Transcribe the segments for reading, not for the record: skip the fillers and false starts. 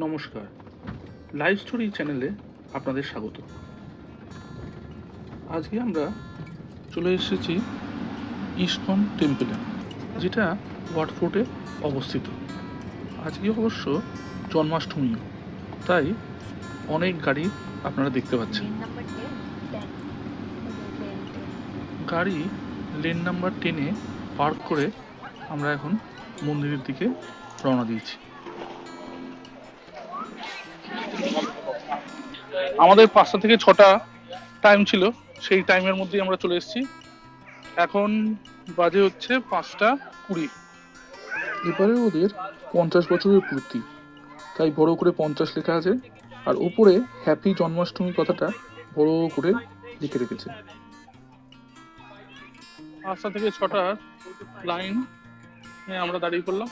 নমস্কার, live story চ্যানেলে আপনাদের স্বাগত। আজকে আমরা চলে এসেছি ইস্কন টেম্পলে, যেটা ওয়াটফোর্ডে অবস্থিত। আজকে অবশ্য জন্মাষ্টমীও, তাই অনেক গাড়ি আপনারা দেখতে পাচ্ছেন। গাড়ি লেন নাম্বার 10-এ পার্ক করে আমরা এখন মন্দিরের দিকে রওনা দিয়েছি। আমাদের 5টা থেকে 6টা টাইম ছিল, সেই টাইমের মধ্যেই আমরা চলে এসেছি। এখন বাজে হচ্ছে 5:20। এবারে ওদের 50 বছরের পূর্তি, তাই বড় করে 50 লেখা আছে, আর উপরে হ্যাপি জন্মাষ্টমী কথাটা বড় করে লিখে রেখেছে। 5টা থেকে 6টার লাইন আমরা দাঁড়িয়ে পড়লাম।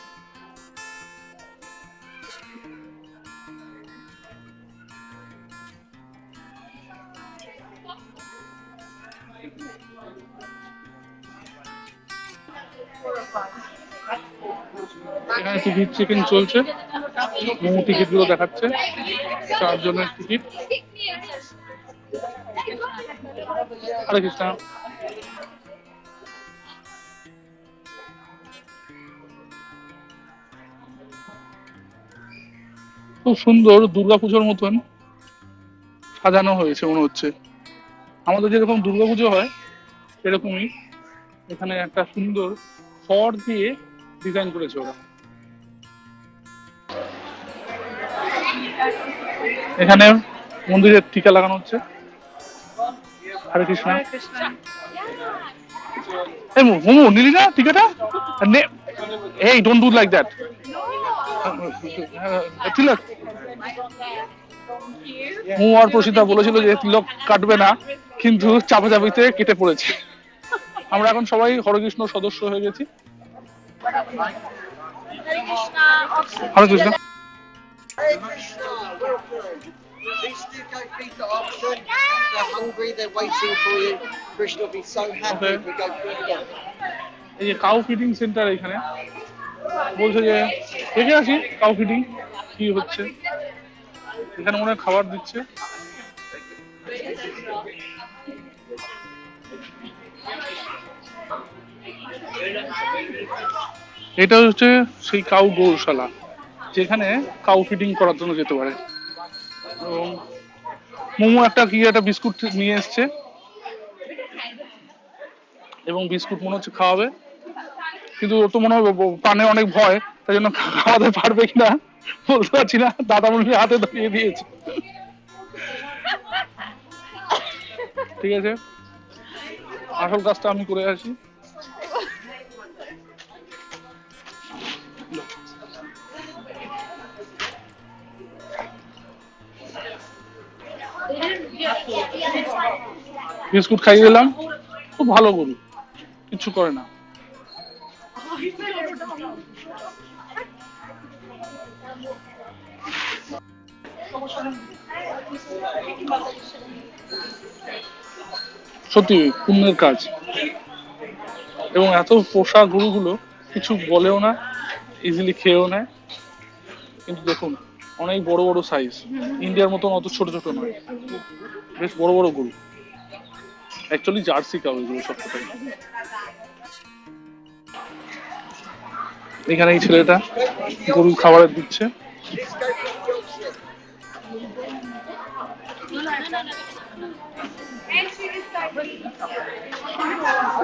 এখানে টিকিট চেকিং চলছে, মোমো টিকিট গুলো দেখাচ্ছে, 4 জনের টিকিট। হরে কৃষ্ণ। খুব সুন্দর দুর্গাপুজোর মতন সাজানো হয়েছে মনে হচ্ছে। আমাদের যেরকম দুর্গাপুজো হয় এরকমই এখানে একটা সুন্দর খড় দিয়ে ডিজাইন করেছে ওরা। এখানে মন্দিরের টিকা লাগানো হচ্ছে। হরে কৃষ্ণ। এই মোমো নিলি না টিকাটা? এই ডোন্ট ডু লাইক দ্যাট। তিলক, মোমো আর প্রসিদ্ধা বলেছিল যে তিলক কাটবে না, কিন্তু চাপাচাপিতে কেটে পড়েছে। আমরা এখন সবাই হরে কৃষ্ণ সদস্য হয়ে গেছি। হরে Krishna. These two go feed the oxen. They're hungry. They're waiting for you. Krishna will be so happy if we go feed them. এই যে কাউ ফিডিং সেন্টার, এখানে বলছে যে দেখে আসি কাউ ফিডিং কি হচ্ছে। এখানে মনে হয় খাবার দিচ্ছে। এটা হচ্ছে সেই কাউ গৌশালা, যেখানে কাউ ফিডিং করার জন্য যেতে পারে। এবং মোমো একটা বিস্কুট নিয়ে এসছে, এবং বিস্কুট মনে হচ্ছে খাওয়াবে, কিন্তু ওর তো মনে হয় পানে অনেক ভয়, তাই জন্য খাওয়াতে পারবে কিনা বলতে পারছি না। দাদামণির হাতে ধরিয়ে দিয়েছে। ঠিক আছে, আসল কাজটা আমি করে আসি। বিস্কুট খাইয়ে দিলাম। খুব ভালো গরু, কিচ্ছু করে না। সত্যি পুণ্যের কাজ। এবং এত পোষা গরুগুলো কিছু বলেও না, ইজিলি খেয়েও নেয়। কিন্তু দেখুন অনেক বড় বড় সাইজ, ইন্ডিয়ার মতন অত ছোট ছোট নয়, বেশ বড় বড় গরু। অ্যাকচুয়ালি জার্সি কাউ এগুলো সবটাই। এখানে এই ছেলেটা গরু খাবার দিচ্ছে।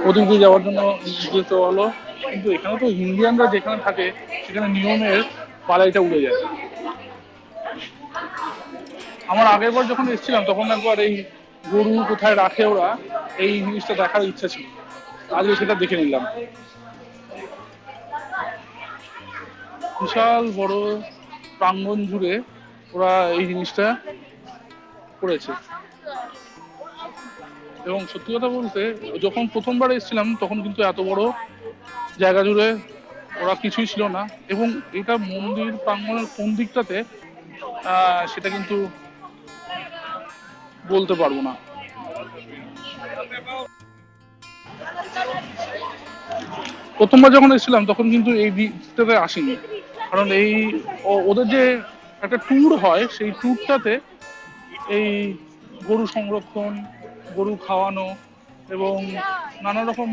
ওদিক দিয়ে যাওয়ার জন্য যেতে হলো, কিন্তু এখানে তো ইন্ডিয়ানরা যেখানে থাকে সেখানে নিয়মের পালাইটা উড়ে যায়। আমার আগের বার যখন এসেছিলাম তখন একবার এই গরু কোথায় রাখে ওরা, এই জিনিসটা দেখার ইচ্ছা ছিল, আজকে সেটা দেখে নিলাম। বিশাল বড় প্রাঙ্গণ জুড়ে ওরা এই জিনিসটা করেছে। এবং সত্যি কথা বলতে যখন প্রথমবার এসেছিলাম তখন কিন্তু এত বড় জায়গা জুড়ে ওরা কিছুই ছিল না। এবং এটা মন্দির প্রাঙ্গণের কোন দিকটাতে সেটা কিন্তু বলতে পারবো না। প্রথমবার যখন এসেছিলাম তখন কিন্তু এই দিকটাতে আসিনি, কারণ এই ওদের যে একটা ট্যুর হয়, সেই ট্যুরটাতে এই গরু সংরক্ষণ, গরু খাওয়ানো এবং নানা রকম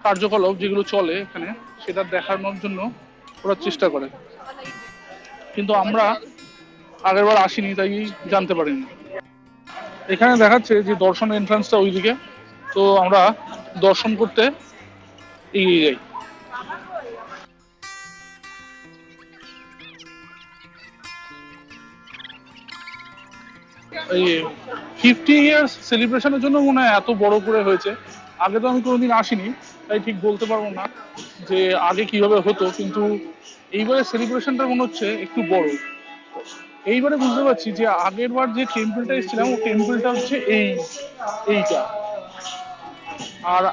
কার্যকলাপ যেগুলো চলে এখানে সেটা দেখানোর জন্য ওরা চেষ্টা করে। কিন্তু আমরা আগেরবার আসিনি, তাই জানতে পারিনি। এখানে দেখাচ্ছে যে দর্শন এন্ট্রান্সটা ওইদিকে, তো আমরা দর্শন করতে এগিয়ে যাই। এই 50 ইয়ার্স সেলিব্রেশনের জন্য মনে হয় এত বড় করে হয়েছে। আগে তো আমি কোনোদিন আসিনি, তাই ঠিক বলতে পারবো না যে আগে কিভাবে হতো, কিন্তু এইবারে সেলিব্রেশনটা মনে হচ্ছে একটু বড়। এইবারে বুঝতে পারছি যে আগের বার যে টেম্পলটা এসেছিলাম ও টেম্পলটা হচ্ছে এইটা, আর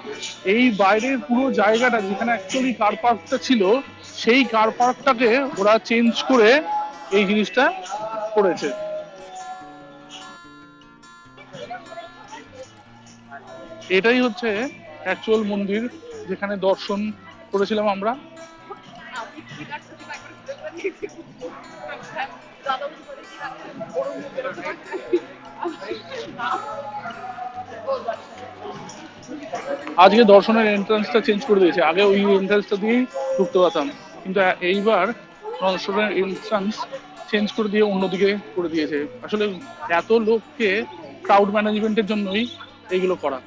এই বাইরের পুরো জায়গাটা যেখানে অ্যাকচুয়ালি কার পার্কটা ছিল সেই কার পার্কটাকে ওরা চেঞ্জ করে এই জিনিসটা করেছে। এটাই হচ্ছে অ্যাকচুয়াল মন্দির যেখানে দর্শন করেছিলাম আমরা। আজকে দর্শনের এন্ট্রান্সটা চেঞ্জ করে দিয়েছে, আগে ওই এন্ট্রান্সটা দিয়েই ঢুকতে পারতাম, কিন্তু এইবার দর্শনের এন্ট্রান্স চেঞ্জ করে দিয়ে অন্যদিকে করে দিয়েছে। আসলে এত লোককে ক্রাউড ম্যানেজমেন্টের জন্যই এইগুলো করা।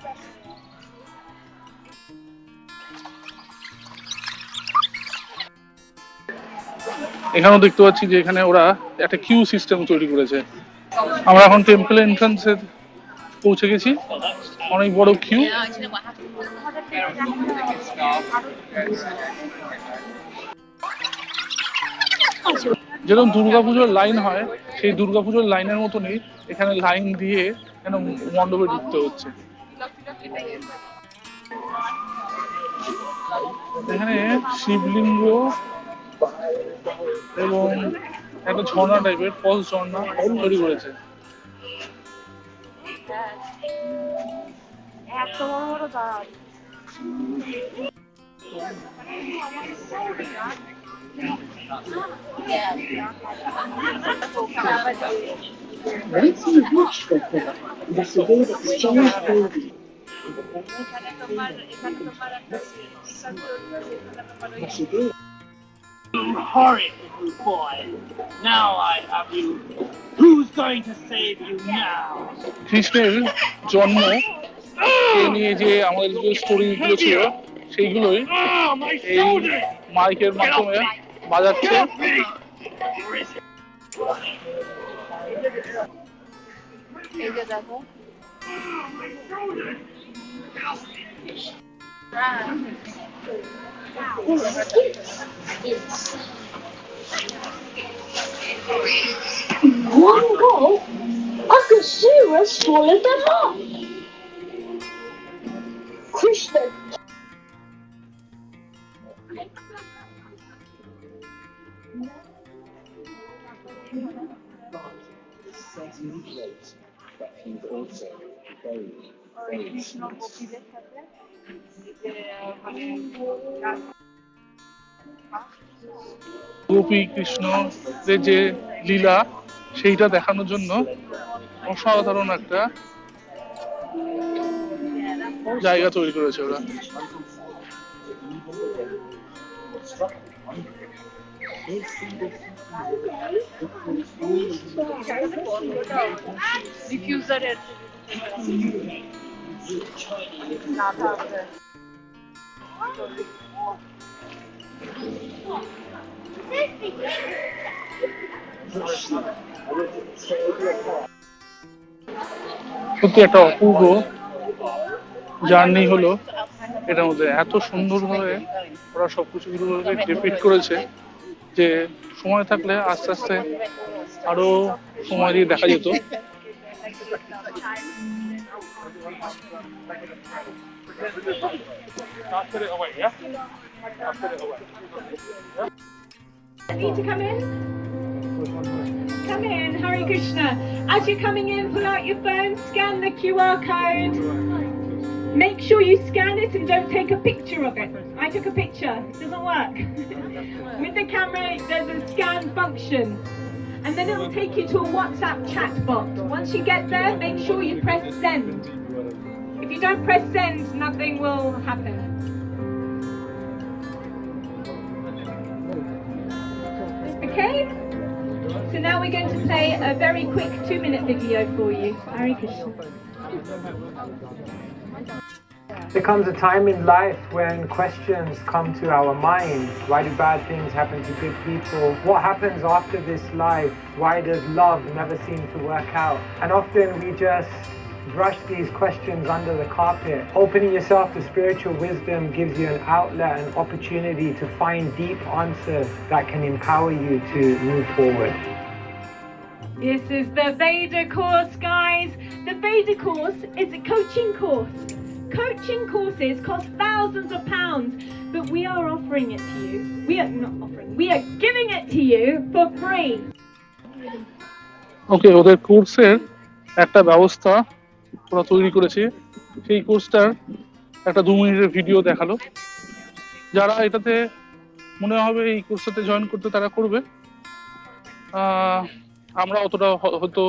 এখানেও দেখতে পাচ্ছি যে এখানে ওরা একটা কিউ সিস্টেম তৈরি করেছে। আমরা এখন টেম্পল এন্ট্রান্সে পৌঁছে গেছি, অনেক বড় কিউ। যেরকম দুর্গাপুজোর লাইন হয় সেই দুর্গাপুজোর লাইনের মতনই এখানে লাইন দিয়ে এখানে মণ্ডপে ঢুকতে হচ্ছে। এখানে শিবলিঙ্গ এবং একটা ঝর্ণা টাইপের ফলস ঝর্ণা তৈরি করেছে। এত বড় বড় গাছ। Horrid boy. Now I have you. Who's going to save you now? কৃষ্ণের জন্ম নিয়ে যে আমাদের যে স্টোরিগুলো ছিল সেইগুলোই এই মাইকের মাধ্যমে বাজাচ্ছে। এই যে দেখো, One go, I could see us swallow them up. Krishna. Krishna গোপীদের সাথে গোপী কৃষ্ণদের যে লীলা সেইটা দেখানোর জন্য অসাধারণ একটা জায়গা তৈরি করেছে ওরা। ডিফিউজারের না থাকবে। সত্যি একটা অপূর্ব জার্নি হলো এটার মধ্যে। এত সুন্দরভাবে ওরা সবকিছু ডিপিক্ট করেছে যে সময় থাকলে আস্তে আস্তে আরো সময় দিয়ে দেখা যেত। Need to come in? Come in, Hare Krishna. As you're coming in, pull out your phone, scan the QR code. Make sure you scan it and don't take a picture of it. I I took a picture. It doesn't work. With the camera, there's a scan function. And then it will take you to a WhatsApp chat bot. Once you get there, make sure you press send. If you don't press send, nothing will happen. Okay? So now we're going to play a very quick 2-minute video for you. Hare Krishna. There comes a time in life when questions come to our mind. Why do bad things happen to good people? What happens after this life? Why does love never seem to work out? And often we just brush these questions under the carpet. Opening yourself to spiritual wisdom gives you an outlet, an opportunity to find deep answers that can empower you to move forward. This is the Veda course, guys. The Veda course is a coaching course. Coaching courses cost thousands of pounds, but we are offering it to you. We are not offering, we are giving it to you for free. ওকে, ওদের কোর্সের একটা ব্যবস্থা ওরা তৈরি করেছে। সেই কোর্সটার একটা 2 মিনিটের ভিডিও দেখালো। যারা এটাতে মনে হবে এই কোর্সটাতে জয়েন করতে, তারা করবে। আমরা অতটা হয়তো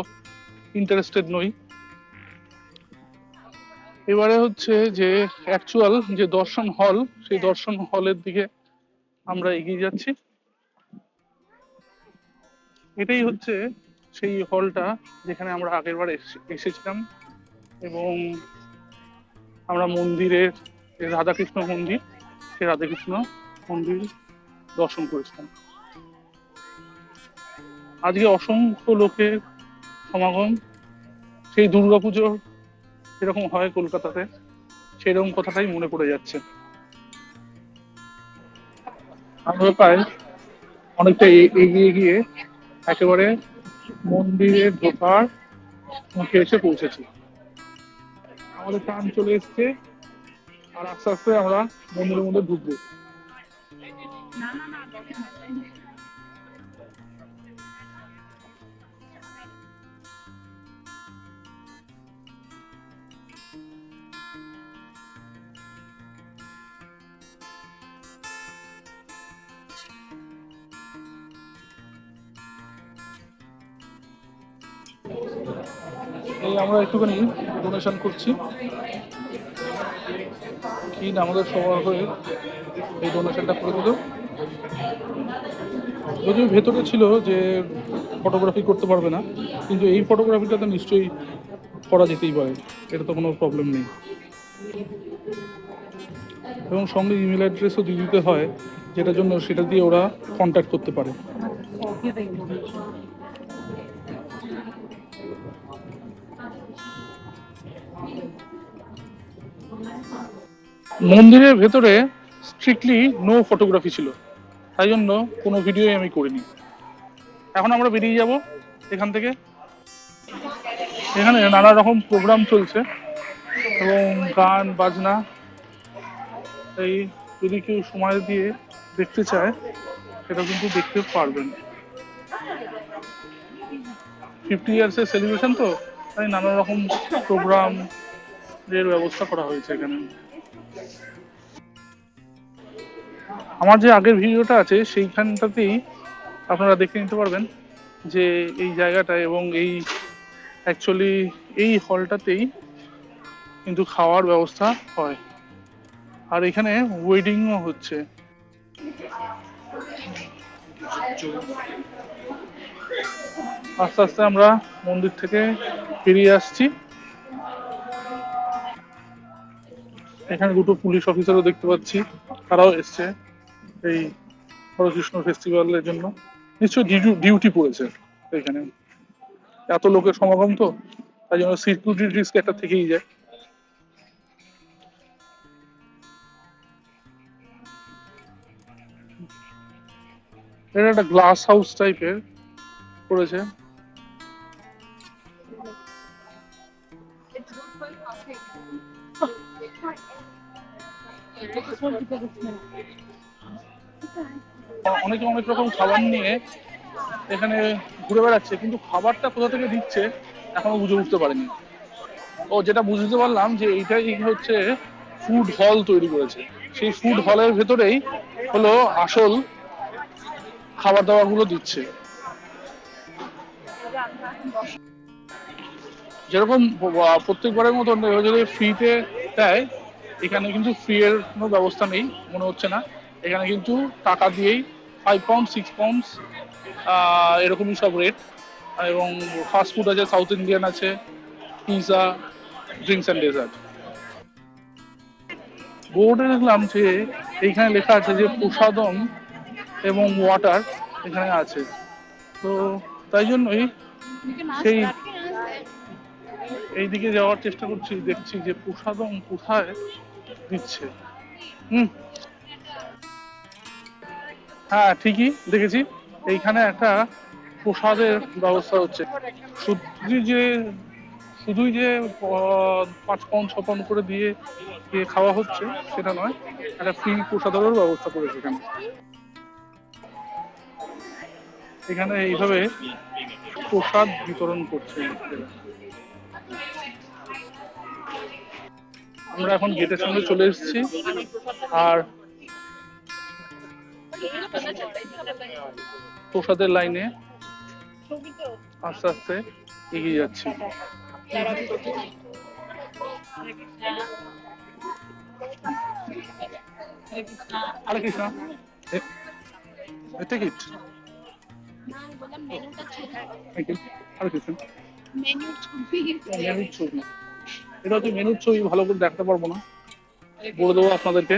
ইন্টারেস্টেড নই। এবারে হচ্ছে যে অ্যাকচুয়াল যে দর্শন হল, সেই দর্শন হলের দিকে আমরা এগিয়ে যাচ্ছি। এটাই হচ্ছে সেই হলটা যেখানে আমরা আগেরবার এসেছিলাম এবং আমরা মন্দিরের রাধাকৃষ্ণ মন্দির, সেই রাধাকৃষ্ণ মন্দির দর্শন করেছিলাম। আজকে অসংখ্য লোকের সমাগম। সেই দুর্গাপুজো যেরকম হয় কলকাতাতে, সেরকম কথাটাই মনে পড়ে যাচ্ছে। আমরা প্রায় অনেকটা এগিয়ে গিয়ে একেবারে মন্দিরে ঢোকার মুখে এসে পৌঁছেছি। আমাদের টান চলে এসছে আর আস্তে আস্তে আমরা মন্দিরের মধ্যে ঢুকবো। এই আমরা একটুখানি ডোনেশন করছি। কি আমাদের সবার হয়ে এই ডোনেশনটা করে দিল। যদিও ভেতরে ছিল যে ফটোগ্রাফি করতে পারবে না, কিন্তু এই ফটোগ্রাফিটা তো নিশ্চয়ই করা যেতেই পারে, এটা তো কোনো প্রবলেম নেই। এবং সঙ্গে ইমেল অ্যাড্রেসও দিয়ে দিতে হয়, যেটার জন্য সেটা দিয়ে ওরা কন্ট্যাক্ট করতে পারে। মন্দিরের ভেতরে স্ট্রিক্টলি নো ফটোগ্রাফি ছিল, তাই জন্য কোনো ভিডিও আমি করিনি। এখন আমরা বেরিয়ে যাব এখান থেকে। এখানে নানা রকম প্রোগ্রাম চলছে এবং গান বাজনা। এই যদি কেউ সময় দিয়ে দেখতে চায় সেটা কিন্তু দেখতে পারবেন। 50 ইয়ার্সের সেলিব্রেশন তো, তাই নানা রকম প্রোগ্রাম এর ব্যবস্থা করা হয়েছে এখানে। আমার যে আগের ভিডিওটা আছে সেইখানটাতেই আপনারা দেখে নিতে পারবেন যে এই জায়গাটা এবং এই অ্যাকচুয়ালি এই হলটাতেই কিন্তু খাওয়ার ব্যবস্থা হয়, আর এখানে ওয়েডিংও হচ্ছে। আস্তে আস্তে আমরা মন্দির থেকে বেরিয়ে আসছি। এখানে দুটো পুলিশ অফিসারও দেখতে পাচ্ছি, তারাও এসছে এই হরে কৃষ্ণ ফেস্টিভ্যালের জন্য। নিশ্চয়ই ডিউটি পড়েছে এখানে, এত লোকের সমাগম তো, তাই জন্য সিকিউরিটি রিস্ক একটা থেকেই যায়। এটা একটা গ্লাস হাউস টাইপের করেছে। অনেকে অনেক রকম খাবার নিয়ে এখানে ঘুরে বেড়াচ্ছে, কিন্তু খাবারটা কোথা থেকে দিচ্ছে এখনো বুঝে উঠতে পারেনি। ও যেটা বুঝতে পারলাম যে এইটাই হচ্ছে ফুড হল তৈরি করেছে, সেই ফুড হলের ভেতরেই হলো আসল খাবার দাবার গুলো দিচ্ছে। যেরকম প্রত্যেকবারের মতন যদি ফ্রিতে দেয়, এখানে কিন্তু ফ্রি এর কোনো ব্যবস্থা নেই মনে হচ্ছে না। এখানে কিন্তু টাকা দিয়েই 5 পাউন্ড 6 পাউন্ড এরকমই সব রেট। এবং ফাস্ট ফুড আছে, সাউথ ইন্ডিয়ান আছে, পিৎজা, ড্রিঙ্কস অ্যান্ড ডেজার্ট। বোর্ডে দেখলাম যে এইখানে লেখা আছে যে প্রসাদম এবং ওয়াটার এখানে আছে, তো তাই জন্যই সেই এইদিকে যাওয়ার চেষ্টা করছি, দেখছি যে প্রসাদম কোথায় দিচ্ছে। হ্যাঁ ঠিকই দেখেছি, এইখানে একটা প্রসাদের ব্যবস্থা হচ্ছে। শুধুই যে 5 পাউন্ড 6 পাউন্ড করে দিয়ে খাওয়া হচ্ছে সেটা নয়, একটা ফ্রি প্রসাদেরও ব্যবস্থা করেছে এখানে। এখানে এইভাবে প্রসাদ বিতরণ করছে। আমরা এখন গেটের সামনে চলে এসেছি, আর প্রসাদের লাইনে আস্তে আস্তে এগিয়ে যাচ্ছি। হরে Krishna, take it. Thank you. হরে কৃষ্ণ। মেনুর ছবি, এটা হচ্ছে মেনুর ছবি, ভালো করে দেখতে পারবো না, বলে দেবো আপনাদেরকে।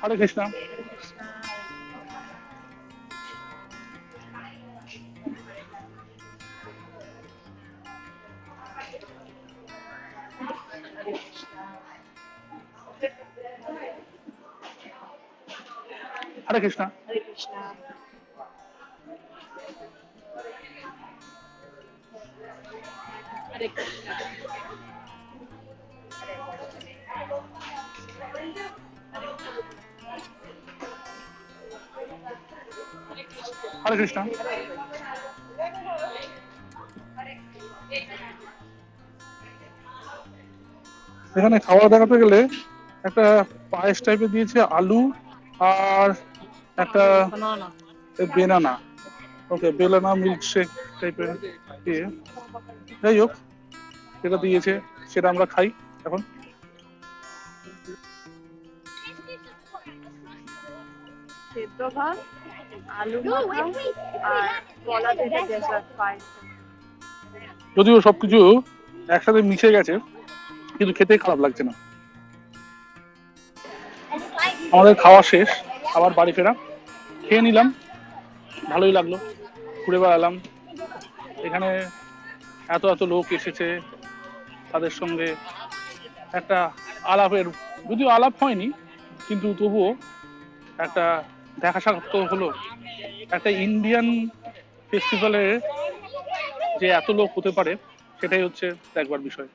হরে কৃষ্ণ। হরে কৃষ্ণ। হরে কৃষ্ণ। এখানে খাওয়া দেখাতে গেলে একটা পায়েস টাইপের দিয়েছে, আলু আর একটা বেনানা, ওকে বেলানা মিল্কশেক টাইপের দিয়ে, যাই হোক সেটা দিয়েছে, সেটা আমরা খাই এখন। সেদ্ধ ভাত, আলু মাখা আর কলা দিয়ে ডেজার্ট পায়েস। যদিও সবকিছু একসাথে মিশে গেছে, কিন্তু খেতে খারাপ লাগছে না। আমাদের খাওয়া শেষ, আবার বাড়ি ফেরা, খেয়ে নিলাম, ভালোই লাগলো, ঘুরে বেড়ালাম। এখানে এত এত লোক এসেছে, তাদের সঙ্গে একটা আলাপের, যদিও আলাপ হয়নি কিন্তু তবুও একটা দেখা সাক্ষাৎ হলো। একটা ইন্ডিয়ান ফেস্টিভ্যালে যে এত লোক হতে পারে সেটাই হচ্ছে দেখবার বিষয়।